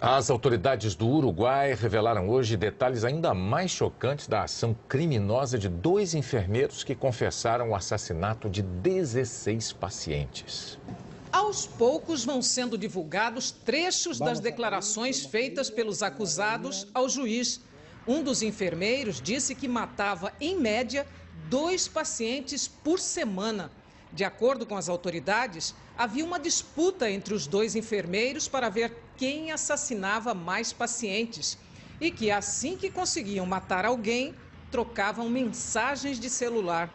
As autoridades do Uruguai revelaram hoje detalhes ainda mais chocantes da ação criminosa de 2 enfermeiros que confessaram o assassinato de 16 pacientes. Aos poucos vão sendo divulgados trechos das declarações feitas pelos acusados ao juiz. Um dos enfermeiros disse que matava, em média, 2 pacientes por semana. De acordo com as autoridades, havia uma disputa entre os 2 enfermeiros para ver quem assassinava mais pacientes. E que assim que conseguiam matar alguém, trocavam mensagens de celular.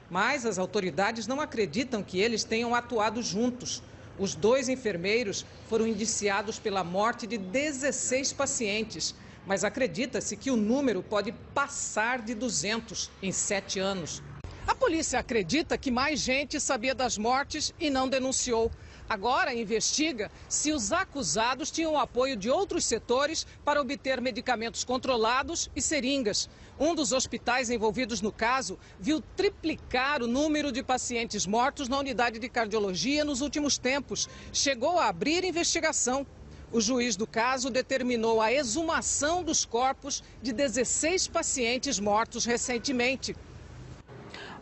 Mas as autoridades não acreditam que eles tenham atuado juntos. Os 2 enfermeiros foram indiciados pela morte de 16 pacientes. Mas acredita-se que o número pode passar de 200 em 7 anos. A polícia acredita que mais gente sabia das mortes e não denunciou. Agora investiga se os acusados tinham o apoio de outros setores para obter medicamentos controlados e seringas. Um dos hospitais envolvidos no caso viu triplicar o número de pacientes mortos na unidade de cardiologia nos últimos tempos. Chegou a abrir investigação. O juiz do caso determinou a exumação dos corpos de 16 pacientes mortos recentemente.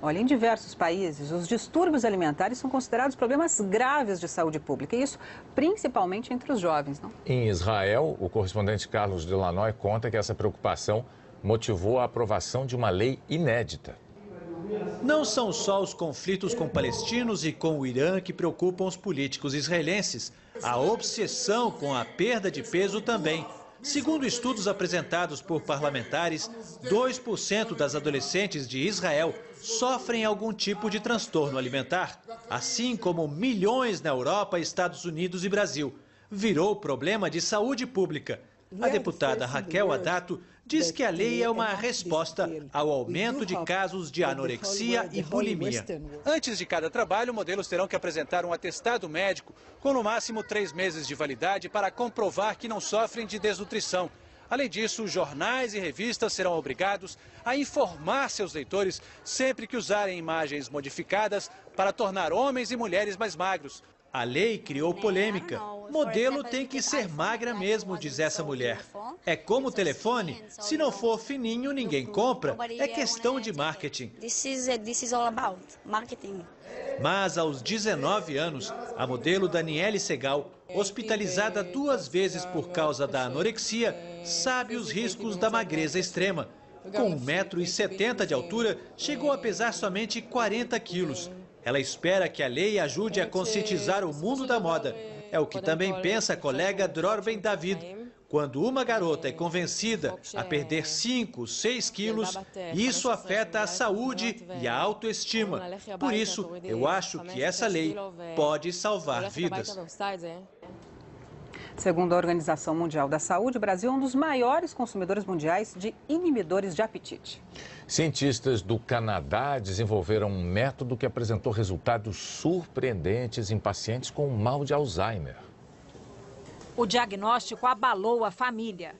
Olha, em diversos países, os distúrbios alimentares são considerados problemas graves de saúde pública, e isso principalmente entre os jovens, não? Em Israel, o correspondente Carlos Delanoy conta que essa preocupação motivou a aprovação de uma lei inédita. Não são só os conflitos com palestinos e com o Irã que preocupam os políticos israelenses. A obsessão com a perda de peso também. Segundo estudos apresentados por parlamentares, 2% das adolescentes de Israel sofrem algum tipo de transtorno alimentar, assim como milhões na Europa, Estados Unidos e Brasil. Virou problema de saúde pública. A deputada Raquel Adato diz que a lei é uma resposta ao aumento de casos de anorexia e bulimia. Antes de cada trabalho, modelos terão que apresentar um atestado médico com no máximo 3 meses de validade para comprovar que não sofrem de desnutrição. Além disso, jornais e revistas serão obrigados a informar seus leitores sempre que usarem imagens modificadas para tornar homens e mulheres mais magros. A lei criou polêmica. Modelo tem que ser magra mesmo, diz essa mulher. É como o telefone, se não for fininho, ninguém compra. É questão de marketing. Mas aos 19 anos, a modelo Daniele Segal, hospitalizada 2 vezes por causa da anorexia, sabe os riscos da magreza extrema. Com 1,70 m de altura, chegou a pesar somente 40 quilos. Ela espera que a lei ajude a conscientizar o mundo da moda. É o que também pensa a colega Dror Ben David. Quando uma garota é convencida a perder 5, 6 quilos, isso afeta a saúde e a autoestima. Por isso, eu acho que essa lei pode salvar vidas. Segundo a Organização Mundial da Saúde, o Brasil é um dos maiores consumidores mundiais de inibidores de apetite. Cientistas do Canadá desenvolveram um método que apresentou resultados surpreendentes em pacientes com mal de Alzheimer. O diagnóstico abalou a família.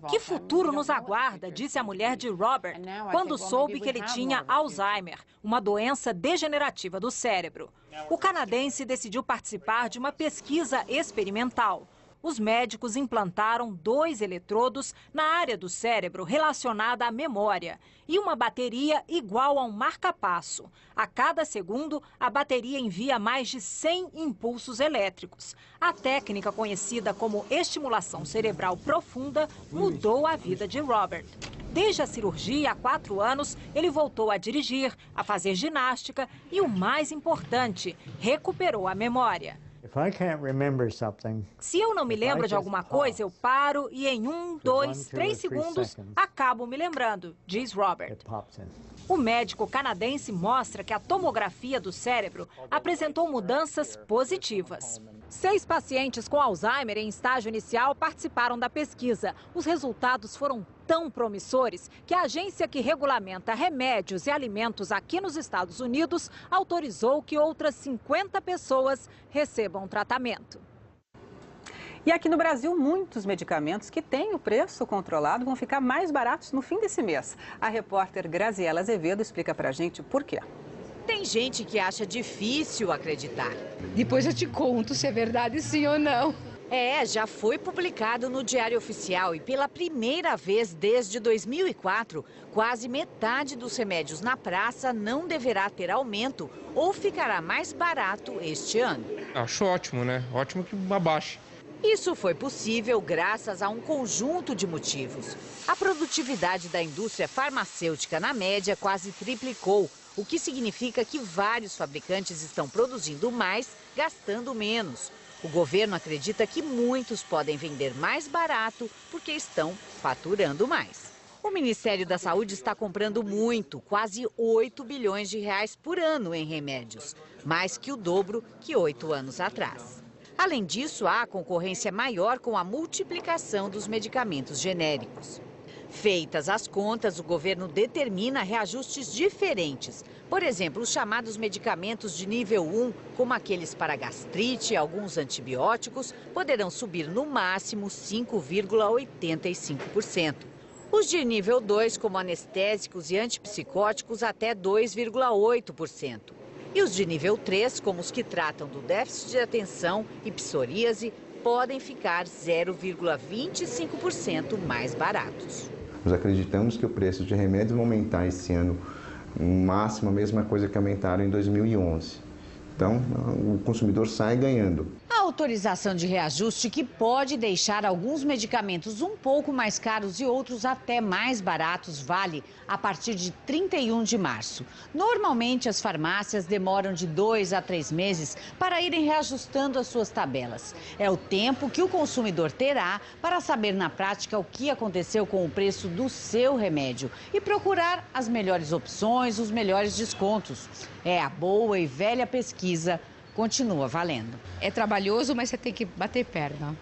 Que futuro nos aguarda, disse a mulher de Robert, quando soube que ele tinha Alzheimer, uma doença degenerativa do cérebro. O canadense decidiu participar de uma pesquisa experimental. Os médicos implantaram 2 eletrodos na área do cérebro relacionada à memória e uma bateria igual a um marca-passo. A cada segundo, a bateria envia mais de 100 impulsos elétricos. A técnica conhecida como estimulação cerebral profunda mudou a vida de Robert. Desde a cirurgia, há 4 anos, ele voltou a dirigir, a fazer ginástica e, o mais importante, recuperou a memória. Se eu não me lembro de alguma coisa, eu paro e em 1, 2, 3 segundos acabo me lembrando, diz Robert. O médico canadense mostra que a tomografia do cérebro apresentou mudanças positivas. 6 pacientes com Alzheimer em estágio inicial participaram da pesquisa. Os resultados foram tão promissores que a agência que regulamenta remédios e alimentos aqui nos Estados Unidos autorizou que outras 50 pessoas recebam tratamento. E aqui no Brasil, muitos medicamentos que têm o preço controlado vão ficar mais baratos no fim desse mês. A repórter Graziela Azevedo explica pra gente por quê. Tem gente que acha difícil acreditar. Depois eu te conto se é verdade sim ou não. Já foi publicado no Diário Oficial e pela primeira vez desde 2004, quase metade dos remédios na praça não deverá ter aumento ou ficará mais barato este ano. Acho ótimo, né? Ótimo que abaixe. Isso foi possível graças a um conjunto de motivos. A produtividade da indústria farmacêutica na média quase triplicou, o que significa que vários fabricantes estão produzindo mais, gastando menos. O governo acredita que muitos podem vender mais barato porque estão faturando mais. O Ministério da Saúde está comprando muito, quase 8 bilhões de reais por ano em remédios, mais que o dobro que 8 anos atrás. Além disso, há concorrência maior com a multiplicação dos medicamentos genéricos. Feitas as contas, o governo determina reajustes diferentes. Por exemplo, os chamados medicamentos de nível 1, como aqueles para gastrite e alguns antibióticos, poderão subir no máximo 5,85%. Os de nível 2, como anestésicos e antipsicóticos, até 2,8%. E os de nível 3, como os que tratam do déficit de atenção e psoríase, podem ficar 0,25% mais baratos. Nós acreditamos que o preço de remédios vai aumentar esse ano, no máximo a mesma coisa que aumentaram em 2011. Então, o consumidor sai ganhando. A autorização de reajuste que pode deixar alguns medicamentos um pouco mais caros e outros até mais baratos vale a partir de 31 de março. Normalmente, as farmácias demoram de 2 a 3 meses para irem reajustando as suas tabelas. É o tempo que o consumidor terá para saber na prática o que aconteceu com o preço do seu remédio e procurar as melhores opções, os melhores descontos. A boa e velha pesquisa continua valendo. É trabalhoso, mas você tem que bater perna.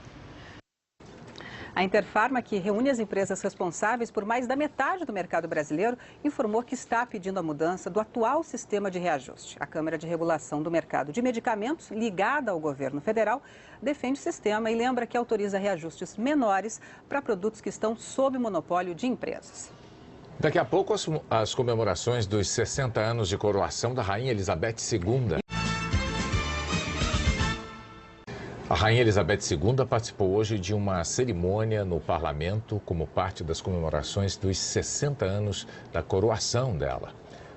A Interfarma, que reúne as empresas responsáveis por mais da metade do mercado brasileiro, informou que está pedindo a mudança do atual sistema de reajuste. A Câmara de Regulação do Mercado de Medicamentos, ligada ao governo federal, defende o sistema e lembra que autoriza reajustes menores para produtos que estão sob monopólio de empresas. Daqui a pouco, as comemorações dos 60 anos de coroação da Rainha Elizabeth II. A Rainha Elizabeth II participou hoje de uma cerimônia no parlamento como parte das comemorações dos 60 anos da coroação dela.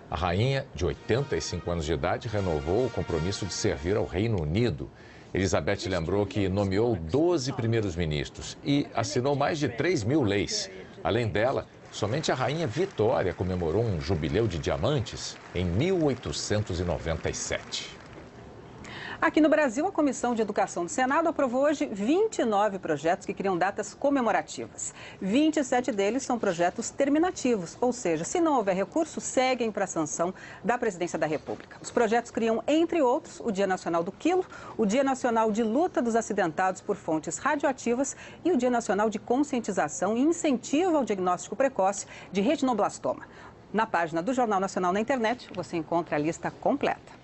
A rainha, de 85 anos de idade, renovou o compromisso de servir ao Reino Unido. Elizabeth lembrou que nomeou 12 primeiros ministros e assinou mais de 3 mil leis. Além dela, somente a Rainha Vitória comemorou um jubileu de diamantes em 1897. Aqui no Brasil, a Comissão de Educação do Senado aprovou hoje 29 projetos que criam datas comemorativas. 27 deles são projetos terminativos, ou seja, se não houver recurso, seguem para a sanção da Presidência da República. Os projetos criam, entre outros, o Dia Nacional do Quilo, o Dia Nacional de Luta dos Acidentados por Fontes Radioativas e o Dia Nacional de Conscientização e Incentivo ao Diagnóstico Precoce de Retinoblastoma. Na página do Jornal Nacional na internet, você encontra a lista completa.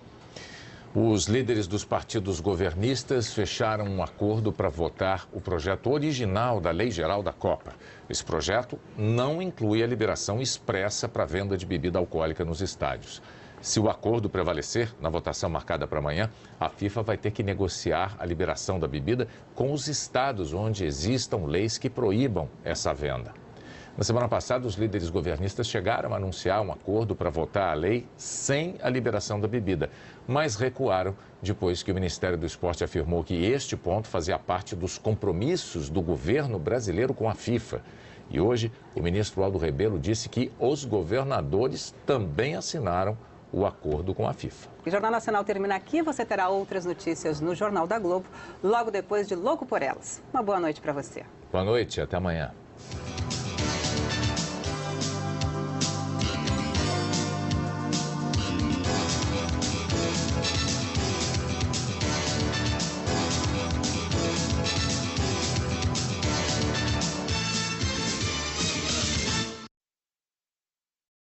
Os líderes dos partidos governistas fecharam um acordo para votar o projeto original da Lei Geral da Copa. Esse projeto não inclui a liberação expressa para a venda de bebida alcoólica nos estádios. Se o acordo prevalecer na votação marcada para amanhã, a FIFA vai ter que negociar a liberação da bebida com os estados onde existam leis que proíbam essa venda. Na semana passada, os líderes governistas chegaram a anunciar um acordo para votar a lei sem a liberação da bebida, mas recuaram depois que o Ministério do Esporte afirmou que este ponto fazia parte dos compromissos do governo brasileiro com a FIFA. E hoje, o ministro Aldo Rebelo disse que os governadores também assinaram o acordo com a FIFA. O Jornal Nacional termina aqui. Você terá outras notícias no Jornal da Globo, logo depois de Louco por Elas. Uma boa noite para você. Boa noite, até amanhã.